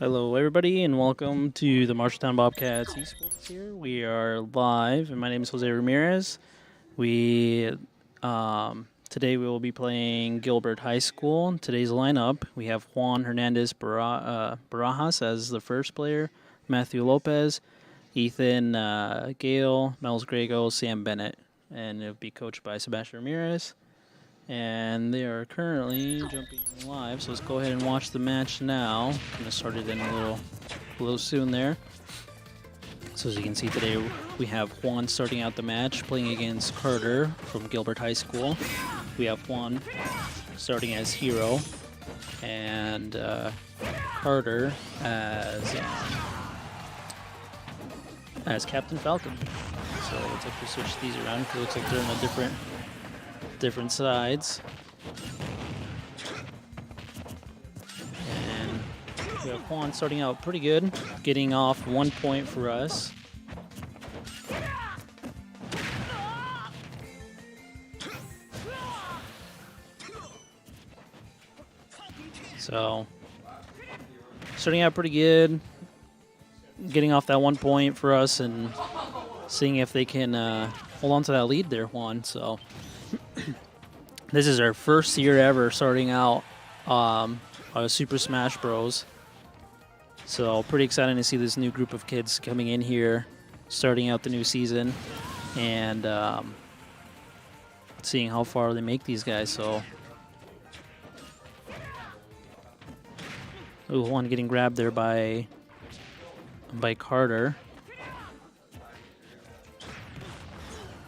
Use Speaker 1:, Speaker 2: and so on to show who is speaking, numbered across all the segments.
Speaker 1: Hello, everybody, and welcome to the Marshalltown Bobcats Esports here. We are live, and my name is Jose Ramirez. Today we will be playing Gilbert High School. Today's lineup, we have Juan Hernandez Barajas as the first player, Matthew Lopez, Ethan Gale, Mel's Grego, Sam Bennett, and it'll be coached by Sebastian Ramirez. And they are currently jumping live, so let's go ahead and watch the match now. Kind of started in a little soon there. So as you can see today, we have Juan starting out the match, playing against Carter from Gilbert High School. We have Juan starting as hero, and Carter as Captain Falcon. So let's like we switch these around because it looks like they're on different sides. And we have Juan starting out pretty good, getting off 1 point for us. So starting out pretty good, getting off that 1 point for us and seeing if they can hold on to that lead there, Juan. So this is our first year ever starting out Super Smash Bros. So pretty exciting to see this new group of kids coming in here, starting out the new season, and seeing how far they make these guys. So, ooh, one getting grabbed there by Carter.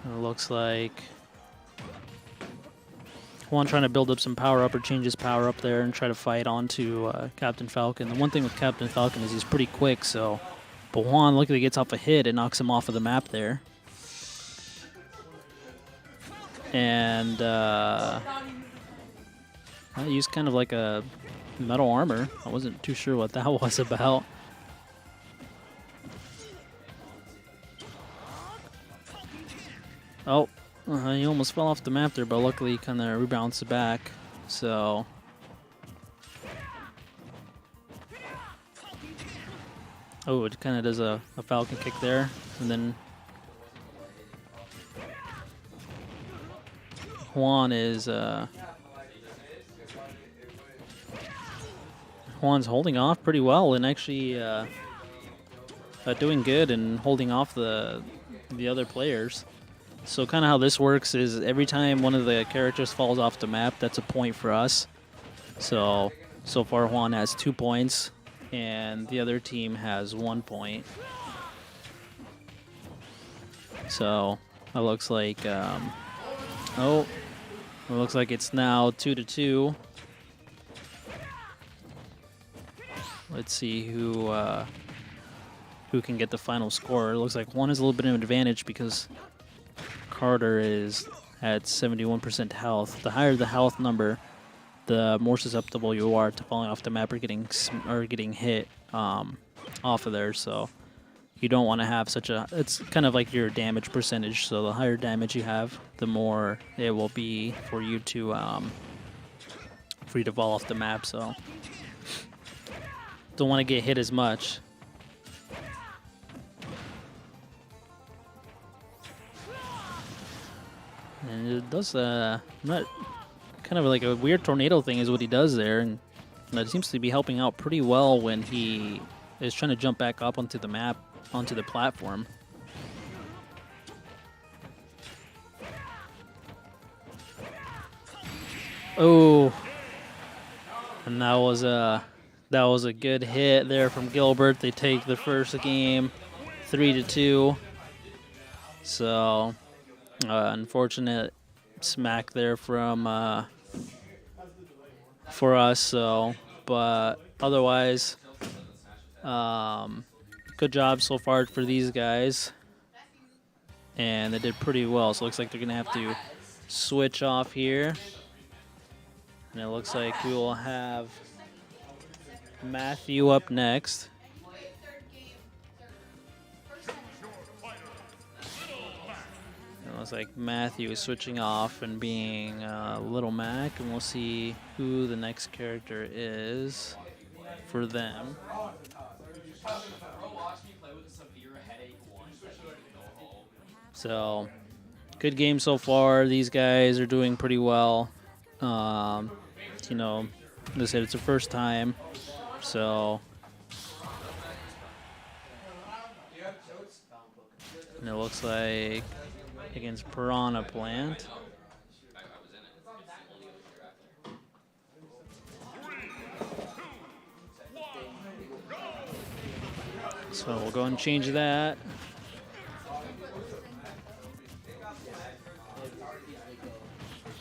Speaker 1: It looks like Juan trying to build up some power up or change his power up there and try to fight onto Captain Falcon. The one thing with Captain Falcon is he's pretty quick, so. But Juan, look at he gets off a hit and knocks him off of the map there. And I used kind of like a metal armor. I wasn't too sure what that was about. Oh. He almost fell off the map there, but luckily he kind of rebounds back. So, oh, it kind of does a Falcon kick there, and then Juan is Juan's holding off pretty well and actually doing good and holding off the other players. So kind of how this works is every time one of the characters falls off the map, that's a point for us. So far Juan has 2 points, and the other team has 1 point. So it looks like, it looks like it's now 2-2. Let's see who can get the final score. It looks like Juan has a little bit of an advantage because Carter is at 71% health. The higher the health number, the more susceptible you are to falling off the map or getting hit off of there. So you don't want to have such a. It's kind of like your damage percentage. So the higher damage you have, the more it will be for you to fall off the map. So don't want to get hit as much. And it does not kind of like a weird tornado thing is what he does there, and that seems to be helping out pretty well when he is trying to jump back up onto the map, onto the platform. Oh, and that was a good hit there from Gilbert. They take the first game 3-2. So. Unfortunate smack there from for us. So, but otherwise, good job so far for these guys, and they did pretty well. So it looks like they're gonna have to switch off here, and it looks like we will have Matthew up next. It looks like Matthew is switching off and being Little Mac, and we'll see who the next character is for them. So, good game so far. These guys are doing pretty well. You know, they said it's their first time, so. And it looks like against Piranha Plant. So we'll go and change that.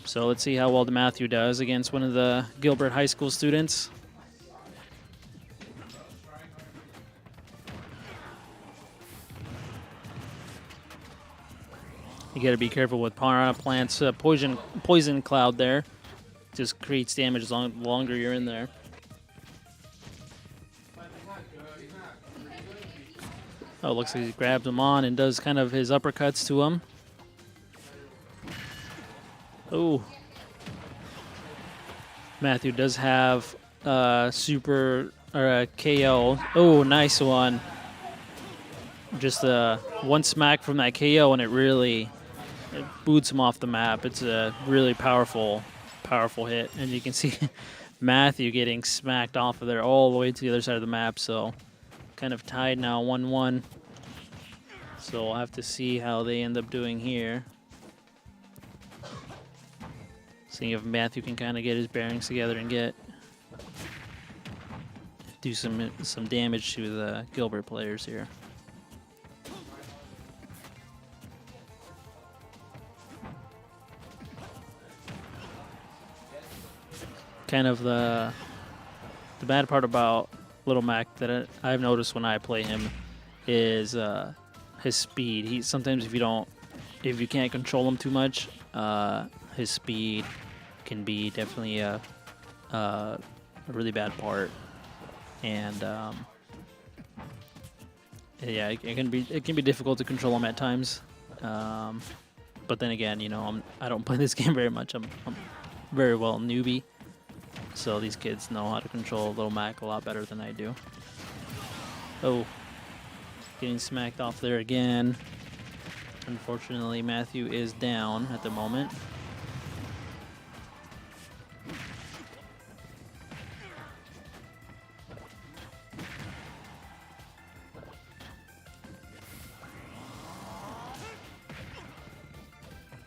Speaker 1: So let's see how well the Matthew does against one of the Gilbert High School students. You got to be careful with Piranha Plant's poison cloud there. Just creates damage the longer you're in there. Oh, looks like he grabs him on and does kind of his uppercuts to him. Oh. Matthew does have super or a KO. Oh, nice one. Just one smack from that KO and it boots him off the map. It's a really powerful hit. And you can see Matthew getting smacked off of there all the way to the other side of the map. So kind of tied now, 1-1. So we'll have to see how they end up doing here. Seeing if Matthew can kind of get his bearings together and do some damage to the Gilbert players here. Kind of the bad part about Little Mac that I've noticed when I play him is his speed. Sometimes if you can't control him too much, his speed can be definitely a really bad part, and yeah, it can be difficult to control him at times. But then again, I don't play this game very much. I'm very well newbie, so these kids know how to control Little Mac a lot better than I do. Oh, getting smacked off there again. Unfortunately, Matthew is down at the moment.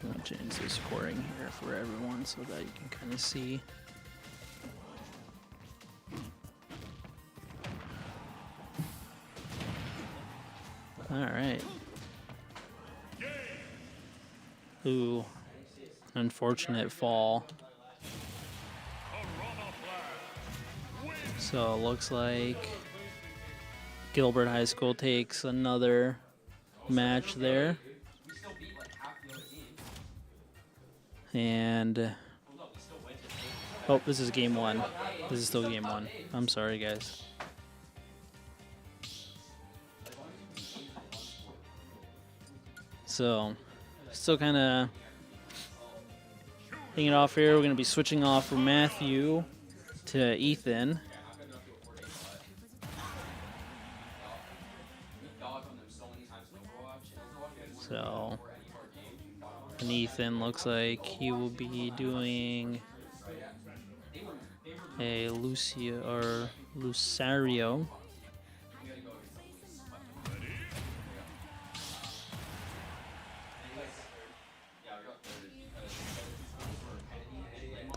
Speaker 1: I'll change the scoring here for everyone so that you can kind of see. All right. Ooh, unfortunate fall. So it looks like Gilbert High School takes another match there. And oh, this is game one. This is still game one. I'm sorry, guys. So, still kind of hanging off here. We're going to be switching off from Matthew to Ethan. So, and Ethan looks like he will be doing a Lucario.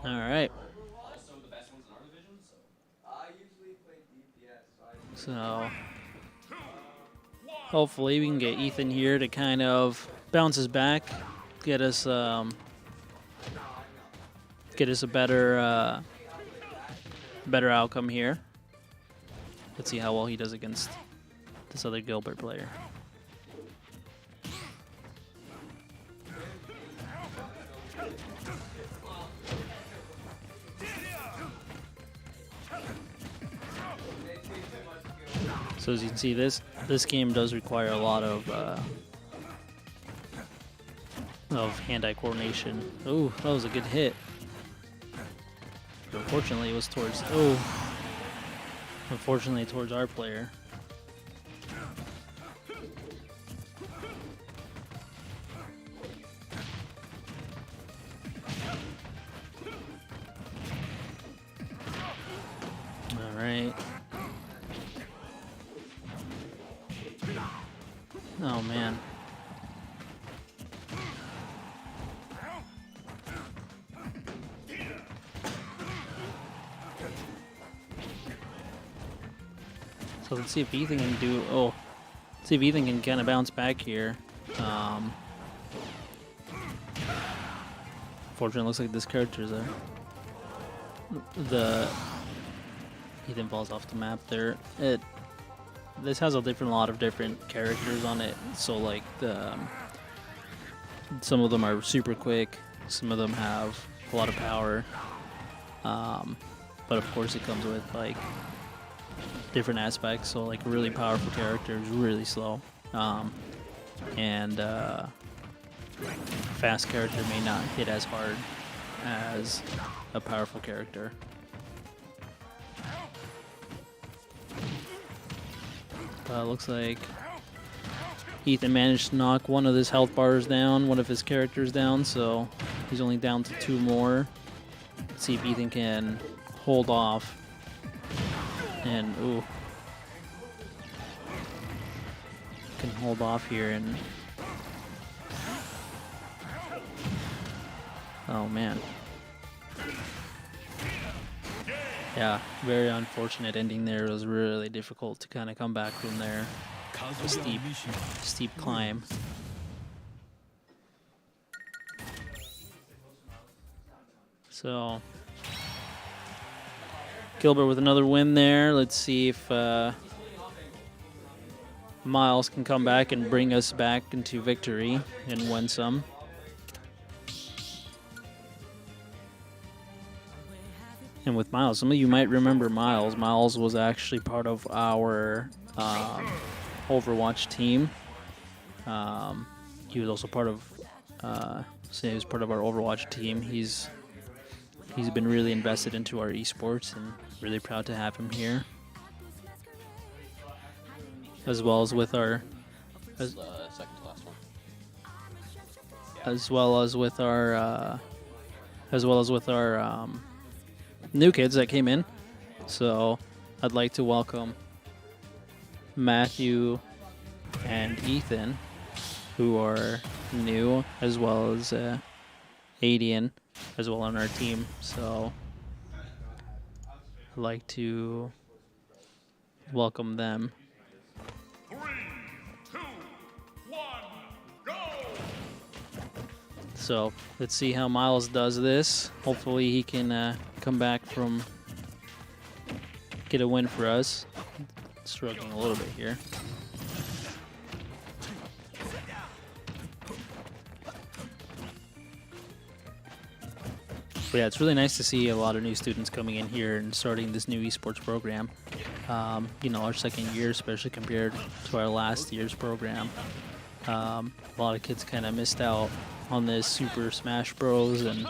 Speaker 1: All right. So hopefully we can get Ethan here to kind of bounce us back, get us a better outcome here. Let's see how well he does against this other Gilbert player. So as you can see, this game does require a lot of hand-eye coordination. Oh, that was a good hit. But unfortunately, it was towards towards our player. All right. Oh, man. So let's see if Ethan can do... Oh, See if Ethan can kind of bounce back here. Fortunately, it looks like this character's Ethan falls off the map there. This has a lot of different characters on it. So like some of them are super quick. Some of them have a lot of power. But of course, it comes with like different aspects. So like a really powerful character is really slow, and fast character may not hit as hard as a powerful character. Looks like Ethan managed to knock one of his health bars down, one of his characters down, so he's only down to 2 more. Let's see if Ethan can hold off. And, ooh. Can hold off here and... Oh, man. Yeah, very unfortunate ending there. It was really difficult to kind of come back from there. A steep climb. So, Gilbert with another win there. Let's see if Miles can come back and bring us back into victory and win some. And with Miles, some of you might remember Miles. Miles was actually part of our Overwatch team. He was also part of he was part of our Overwatch team. He's been really invested into our esports, and really proud to have him here. As well as with our second to last one. As well as with our new kids that came in. So I'd like to welcome Matthew and Ethan, who are new, as well as Adian as well on our team. So I'd like to welcome them.
Speaker 2: 3, 2, 1, go!
Speaker 1: So let's see how Miles does this. Hopefully he can come back from get a win for us. Struggling a little bit here. But yeah, it's really nice to see a lot of new students coming in here and starting this new esports program. You know, our second year, especially compared to our last year's program. A lot of kids kind of missed out on this Super Smash Bros. And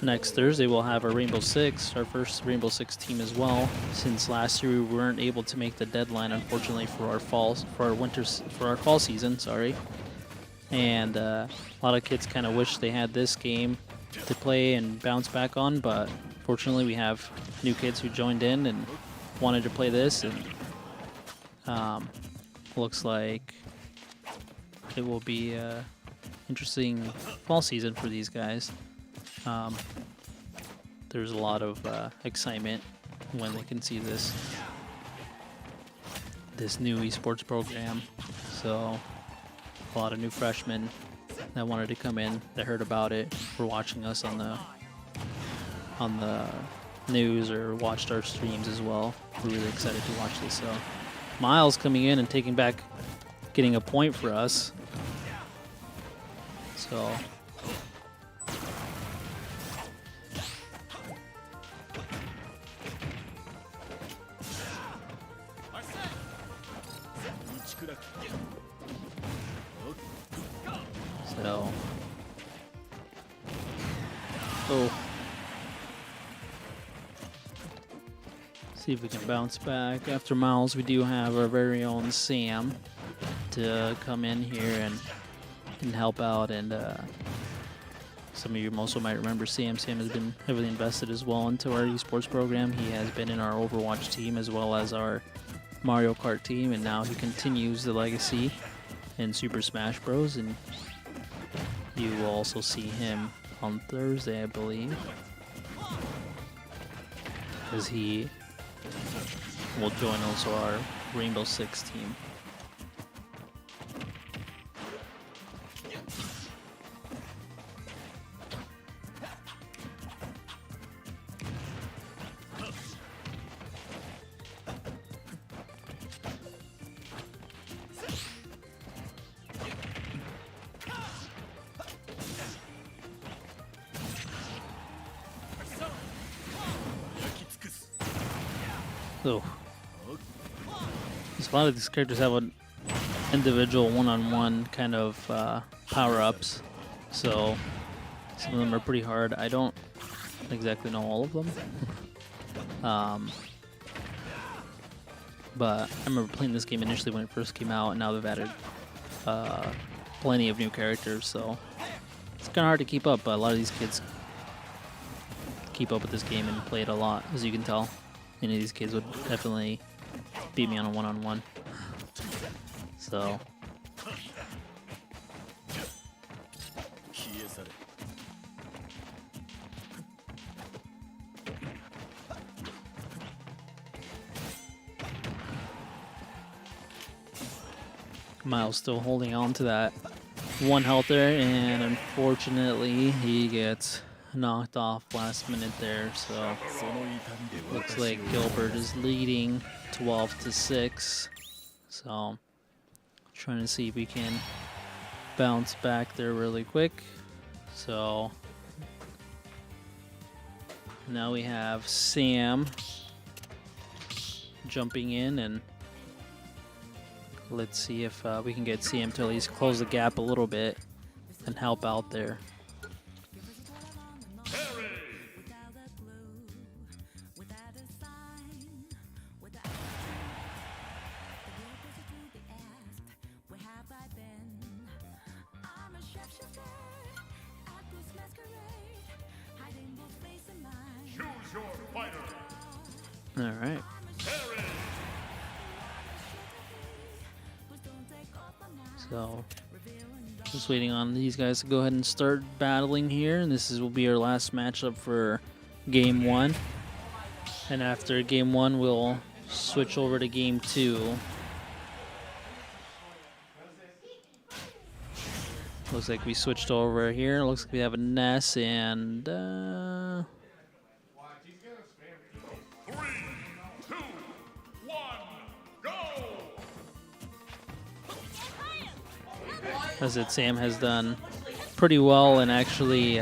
Speaker 1: next Thursday we'll have our Rainbow Six, our first Rainbow Six team as well. Since last year we weren't able to make the deadline, unfortunately, for our fall season. Sorry. And a lot of kids kind of wish they had this game to play and bounce back on, but fortunately we have new kids who joined in and wanted to play this, and looks like it will be an interesting fall season for these guys. There's a lot of excitement when they can see this new esports program. So a lot of new freshmen that wanted to come in, that heard about it, were watching us on the news or watched our streams as well. We're really excited to watch this. So Miles coming in and getting a point for us. So see if we can bounce back. After Miles, we do have our very own Sam to come in here and help out. And some of you also might remember Sam. Sam has been heavily invested as well into our esports program. He has been in our Overwatch team as well as our Mario Kart team, and now he continues the legacy in Super Smash Bros. And you will also see him on Thursday, I believe, as he will join also our Rainbow Six team. So, a lot of these characters have an individual one-on-one kind of power-ups, so some of them are pretty hard. I don't exactly know all of them. But I remember playing this game initially when it first came out, and now they've added plenty of new characters, so it's kind of hard to keep up, but a lot of these kids keep up with this game and play it a lot, as you can tell. Any of these kids would definitely beat me on a one-on-one. So Miles still holding on to that 1 health there, and unfortunately he gets knocked off last minute there. So looks like Gilbert is leading 12-6. So trying to see if we can bounce back there really quick. So now we have Sam jumping in, and let's see if we can get Sam to at least close the gap a little bit and help out there.
Speaker 2: Choose your fighter.
Speaker 1: All right. So just waiting on these guys to go ahead and start battling here, and will be our last matchup for game 1. And after game 1, we'll switch over to game 2. Looks like we switched over here. Looks like we have a Ness and
Speaker 2: 3, 2, 1, go!
Speaker 1: as it Sam has done pretty well, and actually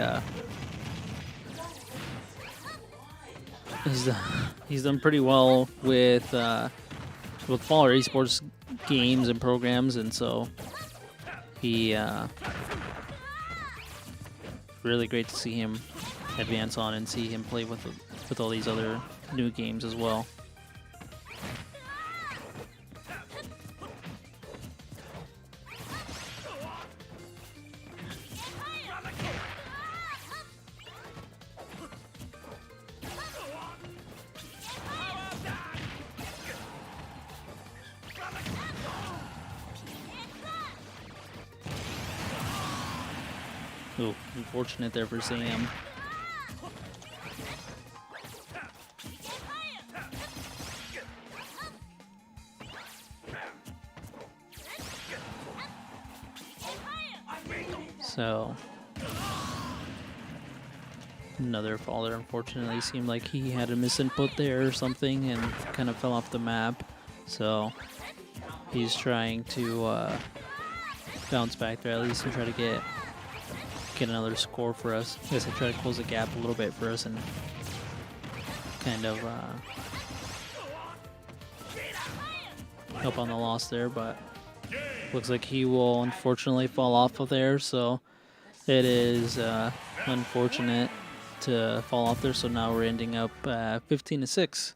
Speaker 1: he's done pretty well with all our esports games and programs, and so he really great to see him advance on and see him play with all these other new games as well. Ooh, unfortunate there for Sam. So another fall there, unfortunately. Seemed like he had a misinput there or something and kind of fell off the map. So he's trying to bounce back there at least and try to get another score for us. I guess I try to close the gap a little bit for us and kind of help on the loss there, but looks like he will unfortunately fall off of there, so it is unfortunate to fall off there. So now we're ending up 15-6.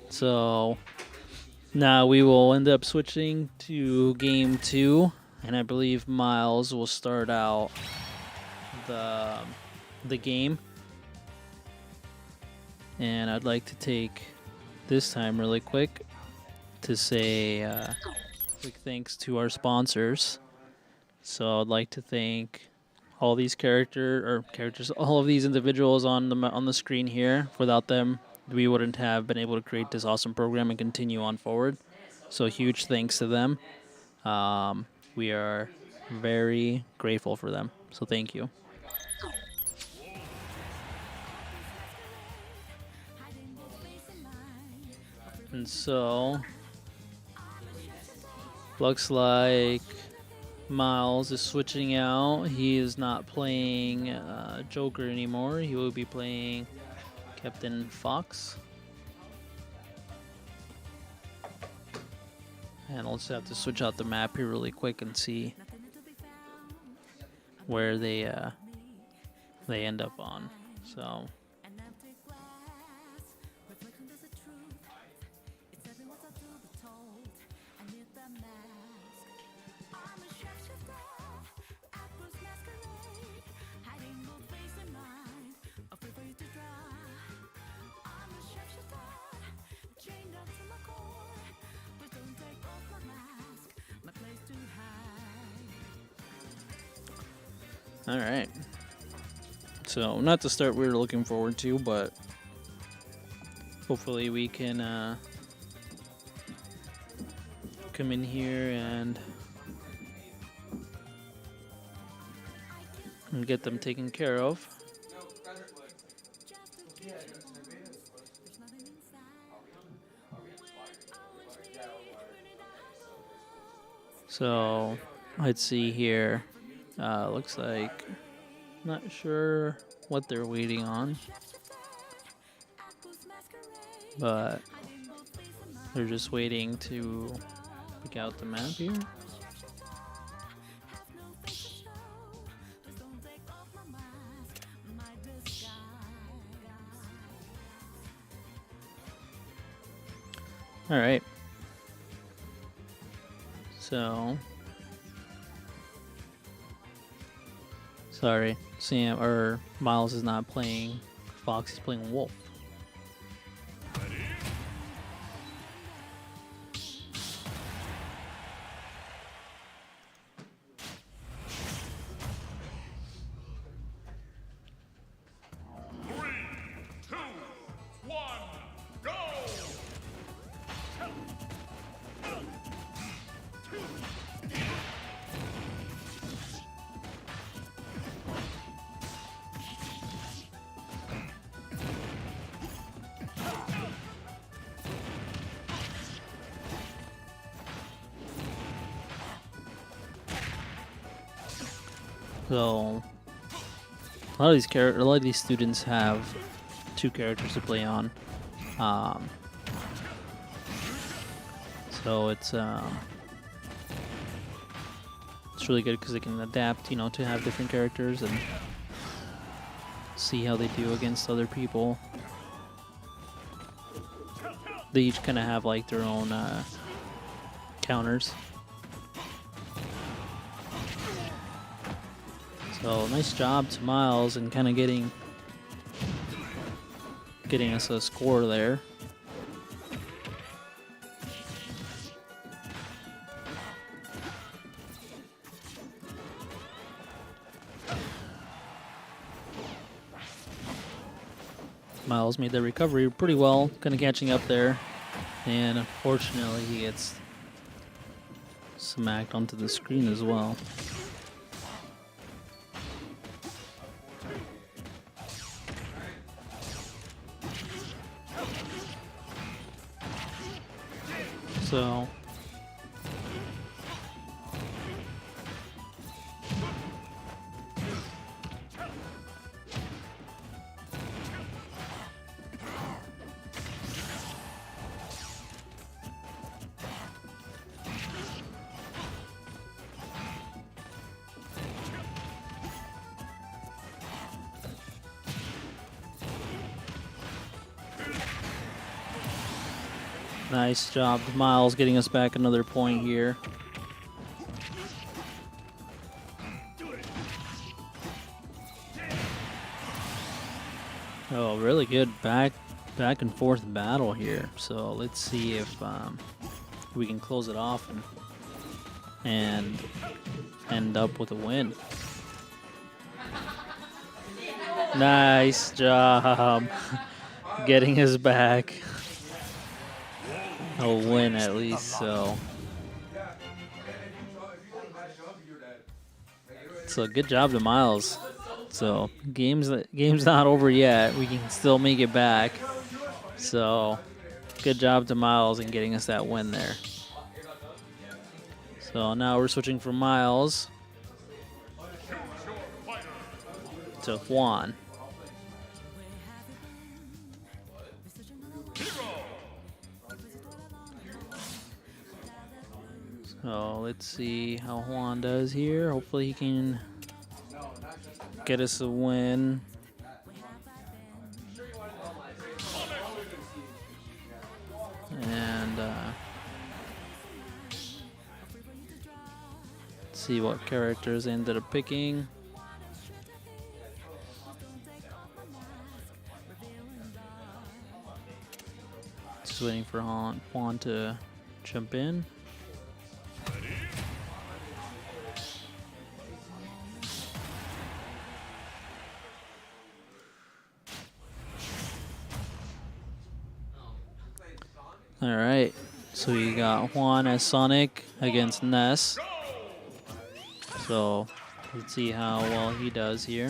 Speaker 1: So now we will end up switching to game 2, and I believe Miles will start out the game. And I'd like to take this time really quick to say quick thanks to our sponsors. So I'd like to thank all these all of these individuals on the screen here. Without them, we wouldn't have been able to create this awesome program and continue on forward. So huge thanks to them. We are very grateful for them. So thank you. And so looks like Miles is switching out. He is not playing Joker anymore. He will be playing Captain Fox. And I'll just have to switch out the map here really quick and see where they end up on. So all right. So not the start we were looking forward to, but hopefully we can come in here and get them taken care of. So let's see here. Looks like, not sure what they're waiting on, but they're just waiting to pick out the map here. All right. So, sorry, Sam or Miles is not playing Fox. He's playing Wolf. So a lot of these students have two characters to play on, so it's really good because they can adapt, to have different characters and see how they do against other people. They each kind of have like their own counters. So nice job to Miles and kind of getting us a score there. Miles made the recovery pretty well, kind of catching up there, and unfortunately he gets smacked onto the screen as well. So nice job, Miles, getting us back another point here. Oh, really good back and forth battle here. So let's see if we can close it off and end up with a win. Nice job getting us back a win at least. So good job to Miles. So game's not over yet. We can still make it back. So good job to Miles in getting us that win there. So now we're switching from Miles to Juan. So let's see how Juan does here. Hopefully he can get us a win. And let's see what characters I ended up picking. Just waiting for Juan to jump in. All right, so we got Juan as Sonic against Ness. So let's see how well he does here.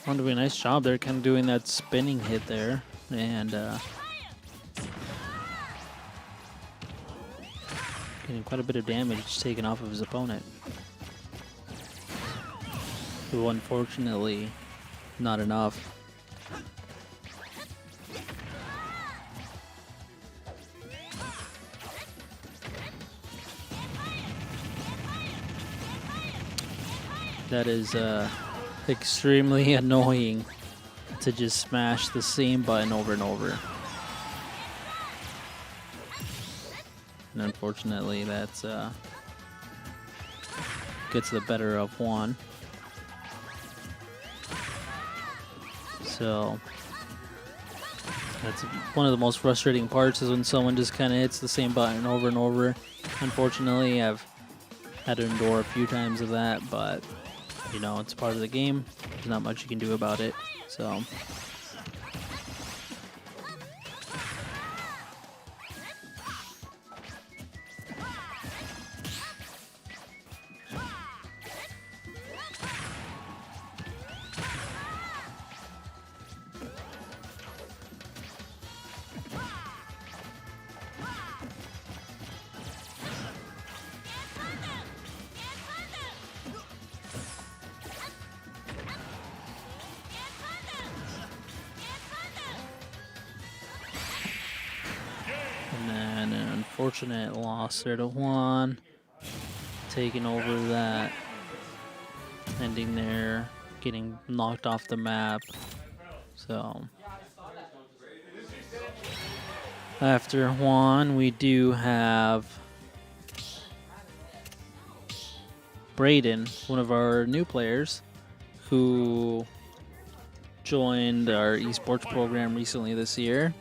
Speaker 1: Juan doing a nice job there, kind of doing that spinning hit there, and getting quite a bit of damage taken off of his opponent. Who unfortunately, not enough. That is extremely annoying to just smash the same button over and over. And unfortunately, that's gets the better of Juan. So that's one of the most frustrating parts, is when someone just kind of hits the same button over and over. Unfortunately, I've had to endure a few times of that, but you know, it's part of the game. There's not much you can do about it. So and an unfortunate loss there to Juan. Taking over that. Ending there. Getting knocked off the map. So after Juan, we do have Braden, one of our new players, who joined our esports program recently this year.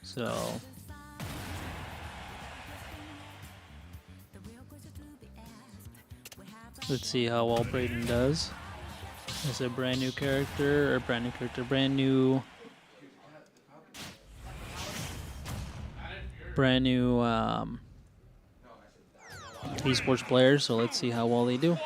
Speaker 1: So let's see how well Braden does. It's a brand new character, brand new esports player. So let's see how well they do.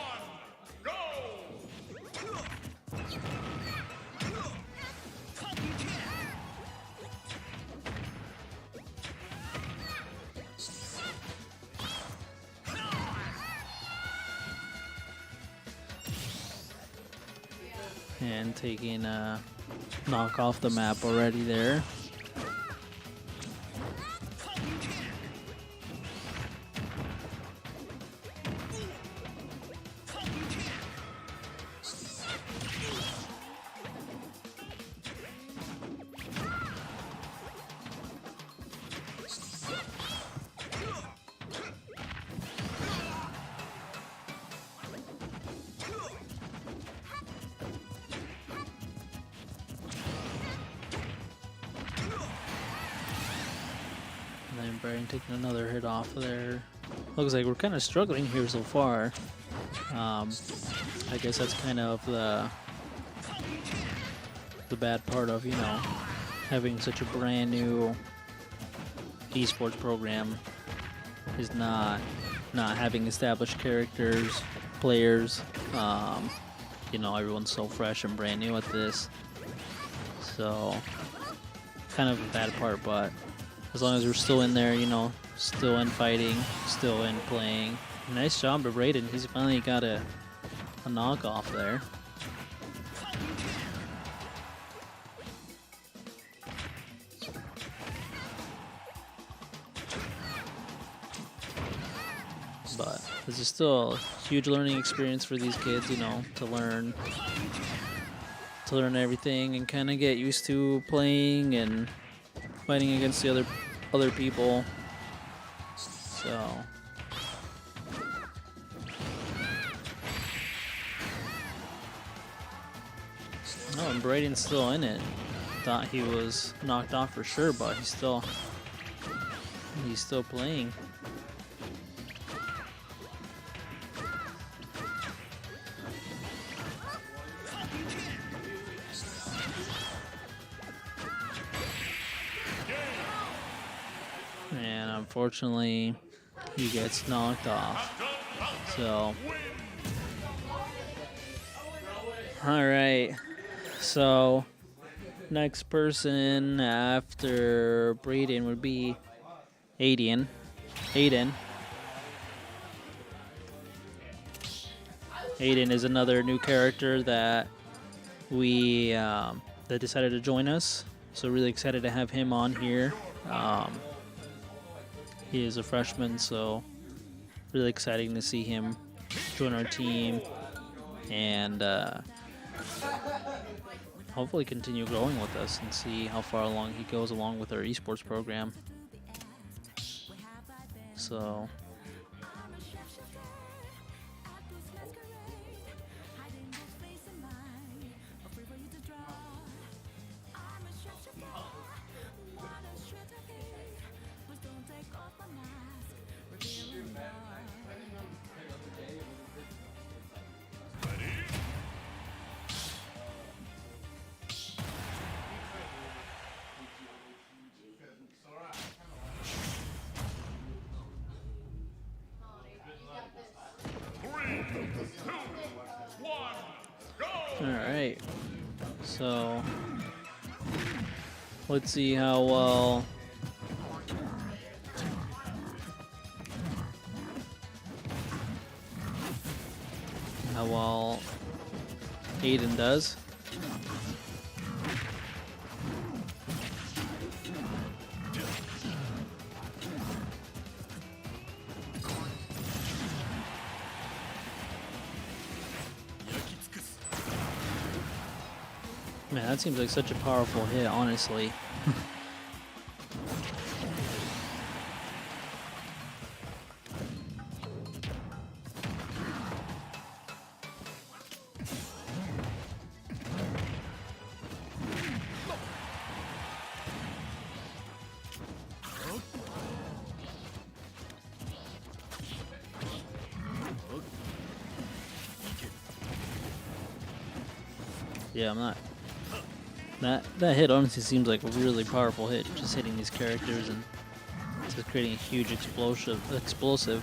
Speaker 1: And taking a knock off the map already there. And then Braden taking another hit off there. Looks like we're kind of struggling here so far. I guess that's kind of the bad part of, you know, having such a brand new esports program is not having established characters, players. You know, everyone's so fresh and brand new at this. So, kind of a bad part, but as long as we're still in there, you know, still in fighting, still in playing. Nice job to Raiden. He's finally got a knockoff there. But this is still a huge learning experience for these kids, you know, to learn everything and kind of get used to playing and fighting against the other people. So oh, and Braden's still in it. Thought he was knocked off for sure, but he's still playing. And unfortunately, he gets knocked off. So, all right. So, next person after Braden would be Aiden. Aiden is another new character that we that decided to join us. So really excited to have him on here. He is a freshman, so really exciting to see him join our team and hopefully continue growing with us and see how far along he goes along with our esports program. So all right, so let's see how well Aiden does. Man, that seems like such a powerful hit, honestly. Yeah, I'm not. That hit honestly seems like a really powerful hit, just hitting these characters and just creating a huge explosive.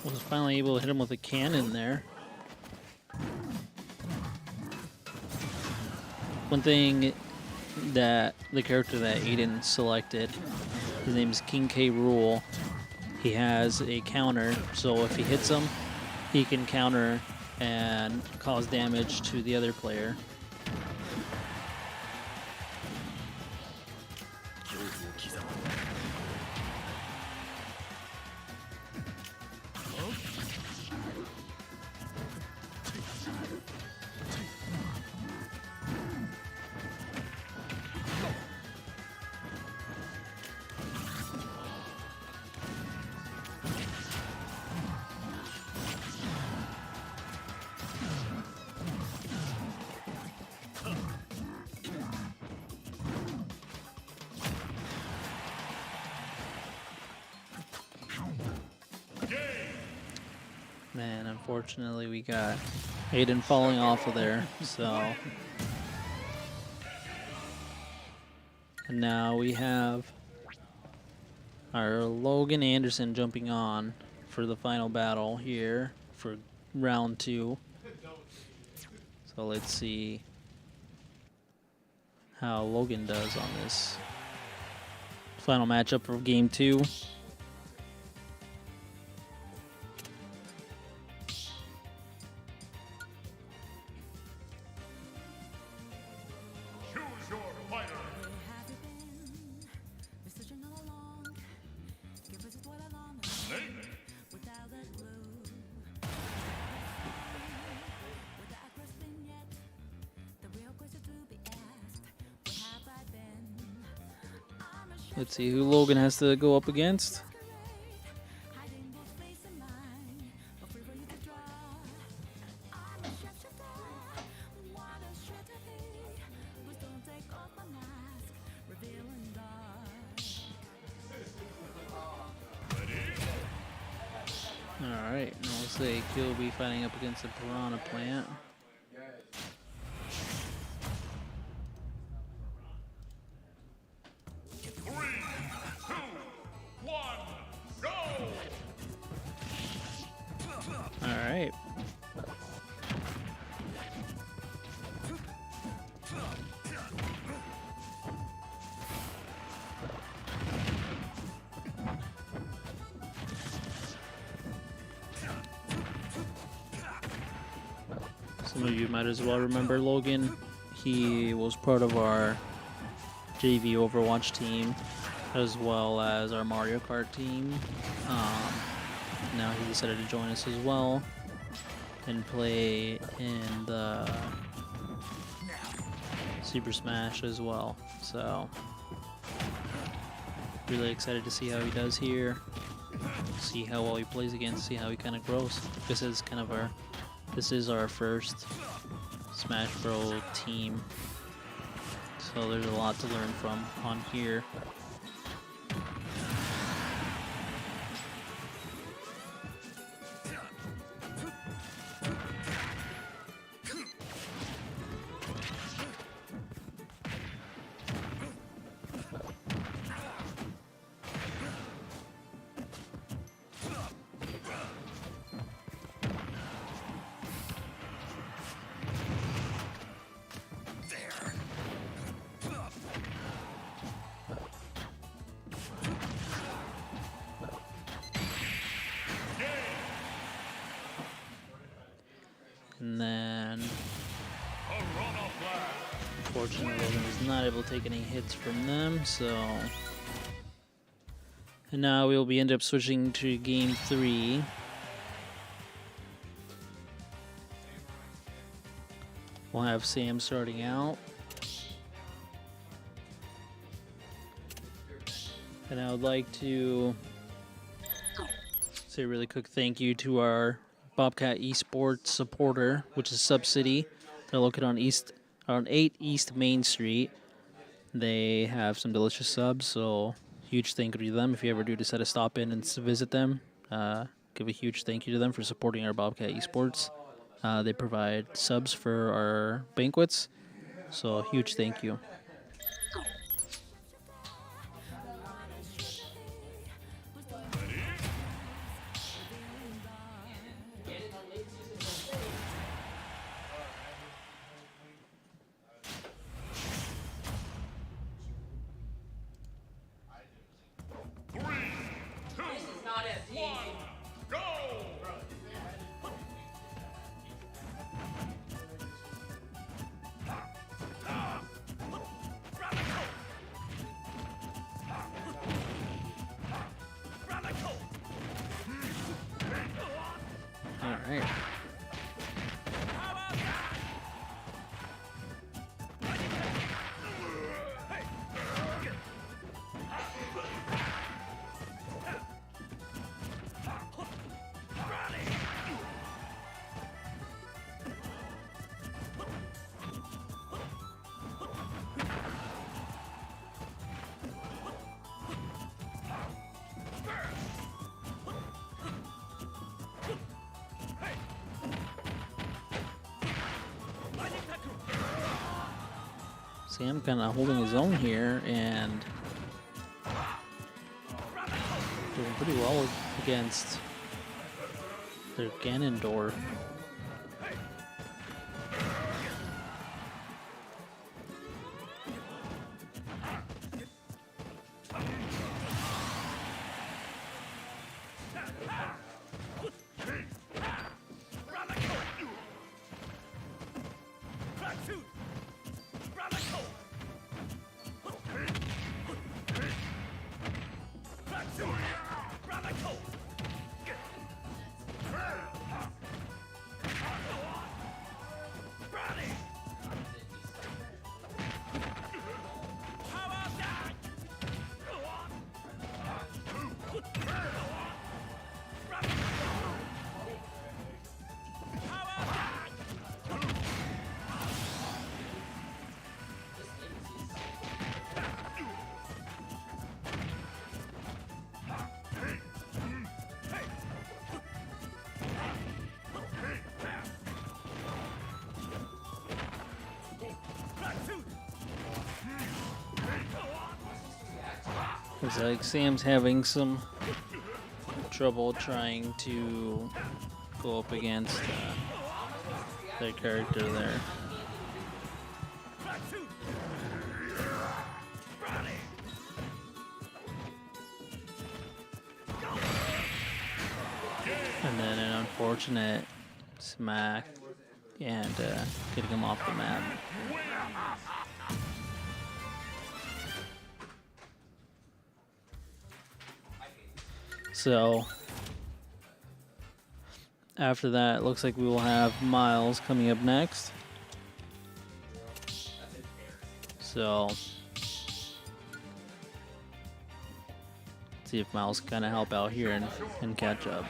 Speaker 1: Was finally able to hit him with a cannon there. One thing that the character that Aiden selected, his name is King K. Rule. He has a counter, so if he hits him, he can counter and cause damage to the other player. Man, unfortunately, we got Aiden falling off of there, so. And now we have our Logan Anderson jumping on for the final battle here for round 2. So let's see how Logan does on this final matchup of game 2.
Speaker 2: Choose your fighter. Nate.
Speaker 1: Let's see who Logan has to go up against. Alright, looks like he'll be fighting up against the Piranha Plant. Alright. Some of you might as well remember Logan. He was part of our JV Overwatch team as well as our Mario Kart team. Now he decided to join us as well and play in the Super Smash as well. So really excited to see how he does here. See how well he plays against. See how he kind of grows. This is kind of our first Smash Bros team. So there's a lot to learn from on here. And then, unfortunately, Logan was not able to take any hits from them, so. And now we'll end up switching to game 3. We'll have Sam starting out. And I would like to say a really quick thank you to our Bobcat Esports supporter, which is Sub-City. They're located on 8 East Main Street. They have some delicious subs, so huge thank you to them. If you ever do decide to stop in and visit them, give a huge thank you to them for supporting our Bobcat Esports. They provide subs for our banquets, so huge thank you. Alright. Sam kind of holding his own here and doing pretty well against their Ganondorf. Looks like Sam's having some trouble trying to go up against their character there. And then an unfortunate smack and getting him off the map. So after that, it looks like we will have Miles coming up next. So see if Miles can kind of help out here and catch up.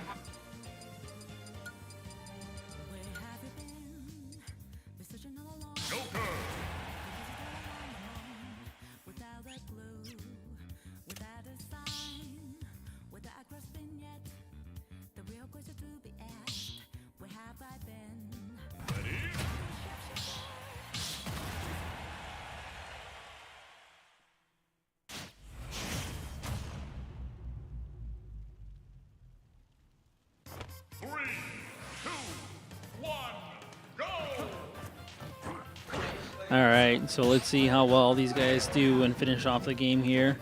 Speaker 1: All right, so let's see how well these guys do and finish off the game here.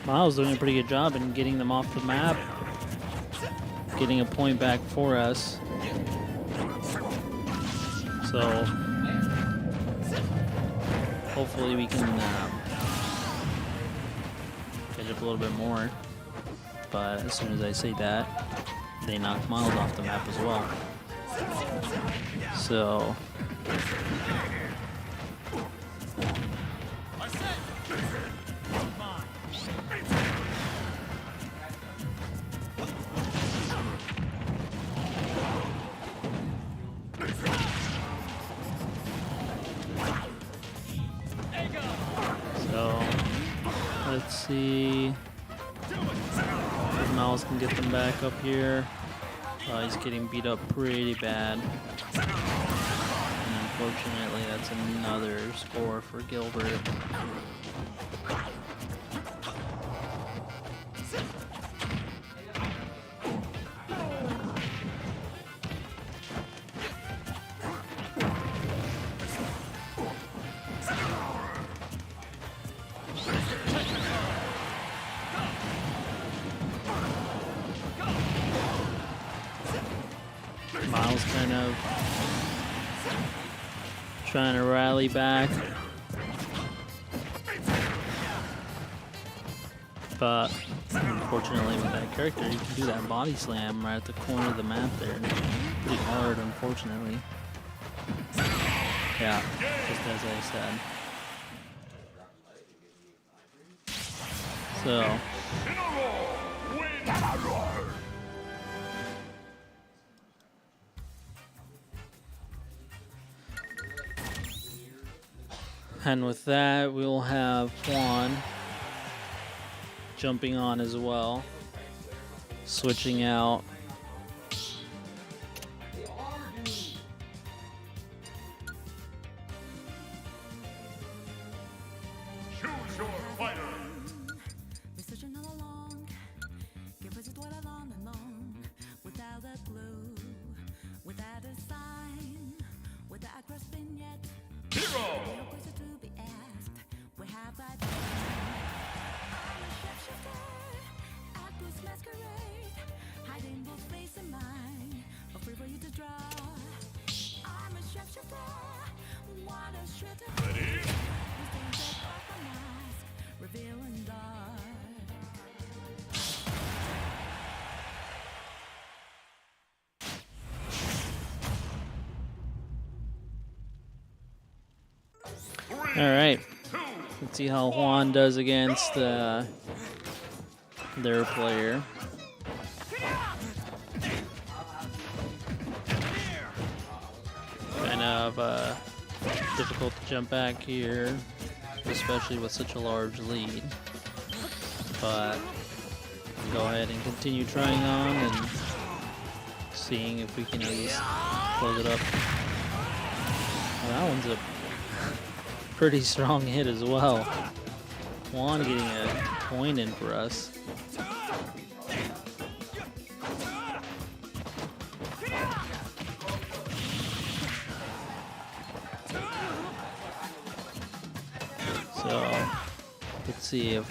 Speaker 1: Miles doing a pretty good job in getting them off the map, getting a point back for us. So hopefully we can catch up a little bit more. But as soon as I say that, they knock Miles off the map as well. So let's see if Miles can get them back up here. He's getting beat up pretty bad. And unfortunately, that's another score for Gilbert. of trying to rally back. But unfortunately with that character, you can do that body slam right at the corner of the map there. Pretty hard, unfortunately. Yeah, just as I said. So. And with that, we'll have Juan jumping on as well, switching out.
Speaker 2: Choose your fighter. Hero. Ready?
Speaker 1: All right, let's see how Juan does against their player. Kind of difficult to jump back here, especially with such a large lead. But go ahead and continue trying on and seeing if we can at least close it up. Well, that one's a pretty strong hit as well. Juan getting a point in for us. So, let's see if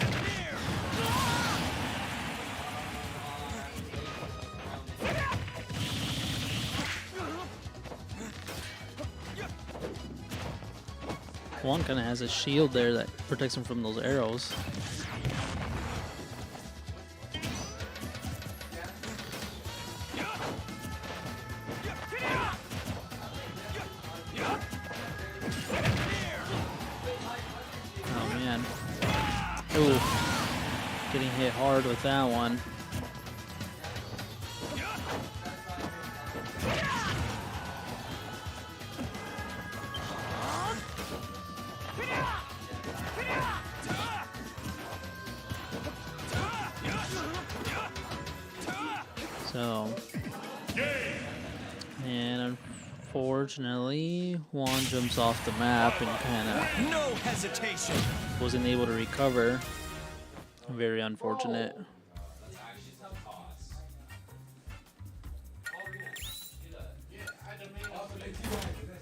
Speaker 1: Juan kind of has a shield there that protects him from those arrows. Oh man. Ooh. Getting hit hard with that one. So, and unfortunately, Juan jumps off the map and kind of
Speaker 3: No hesitation.
Speaker 1: wasn't able to recover. Very unfortunate.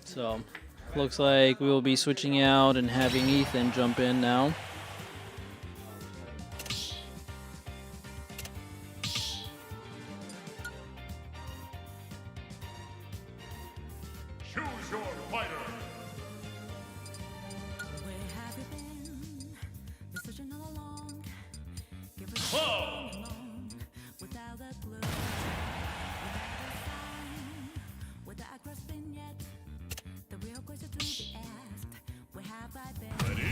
Speaker 1: So, looks like we will be switching out and having Ethan jump in now.
Speaker 2: Choose your fighter. Whoa. Ready?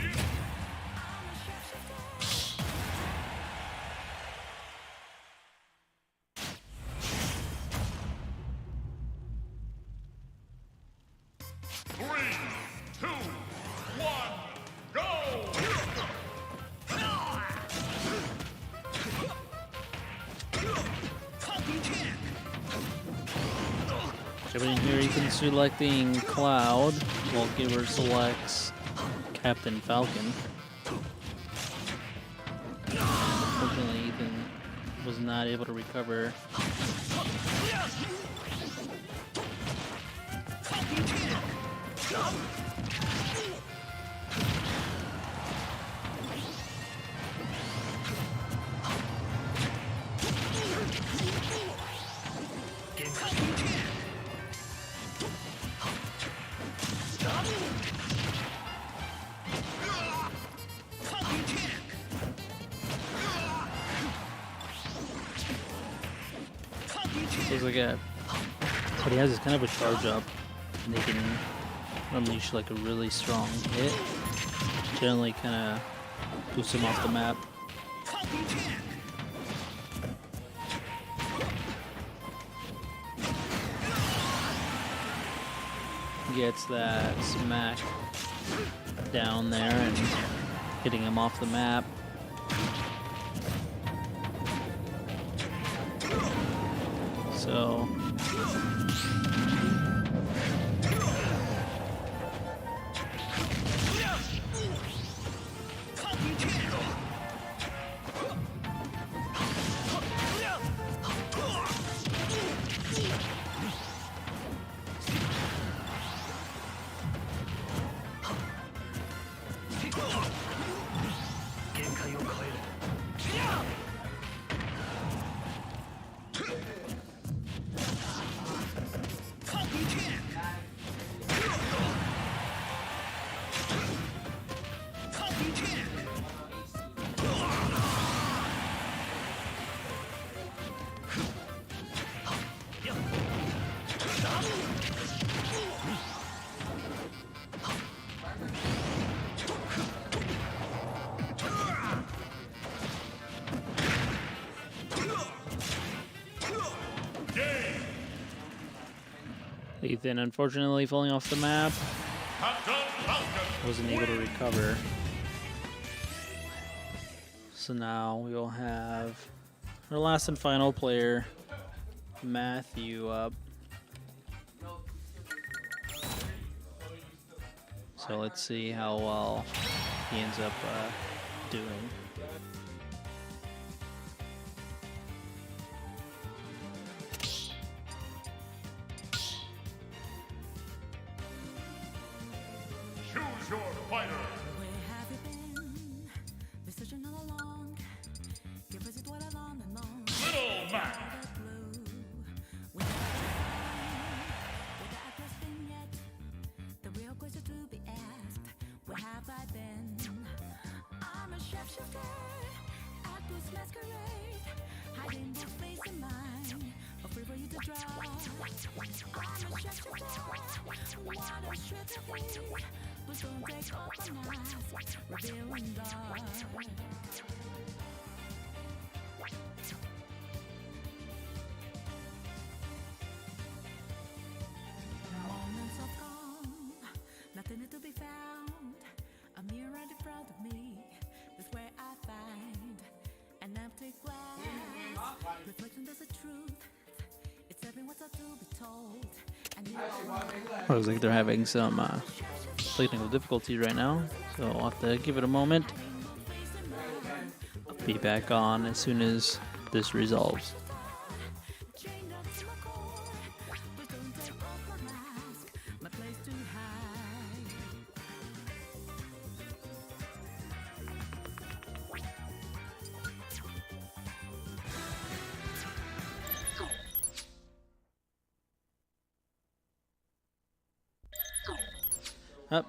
Speaker 2: Three, two, one, go!
Speaker 1: Jumping in here, Ethan selecting Cloud, while Gilbert selects Captain Falcon. Unfortunately, Ethan was not able to recover. Feels like a, what he has is kind of a charge up, and they can unleash like a really strong hit. Generally, kind of boosts him off the map. Gets that smack down there and hitting him off the map. So Ethan, unfortunately, falling off the map, wasn't able to recover. So now we will have our last and final player, Matthew, up. So let's see how well he ends up doing.
Speaker 2: Choose your fighter.
Speaker 3: Where have you been? Been searching all along. Give us it what I long and long.
Speaker 2: Little Mac.
Speaker 3: Blue. We have without question yet. The real question to be asked. Where have I been? I'm a shapeshifter. Actors masquerade. Hiding this face of mine. A free for you to draw. I'm a shapeshifter. What a trickery. Who's gonna take off the mask? Revealing dark. Moments of calm, nothing to be found. A mirror in front of me, that's where I find an empty glass. Reflection, there's a truth. It's every what's up to be told. And you know,
Speaker 1: Looks like they're having some technical difficulty right now, so I'll have to give it a moment. Be back on as soon as this resolves.
Speaker 3: chained up to my core. But don't take off my mask, my place to hide.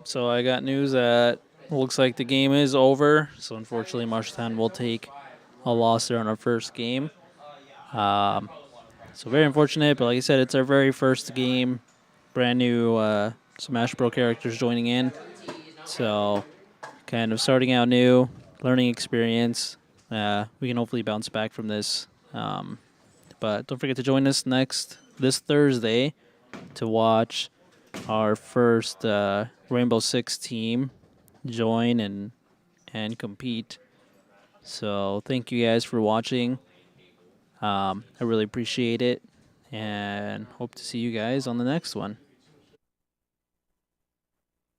Speaker 1: So I got news that looks like the game is over. So unfortunately, Marshalltown will take a loss there on our first game. So very unfortunate, but like I said, it's our very first game. Brand new Smash Bros. Characters joining in. So kind of starting out new, learning experience. We can hopefully bounce back from this. But don't forget to join us this Thursday to watch our first Rainbow Six team join and compete. So thank you guys for watching. I really appreciate it, and hope to see you guys on the next one.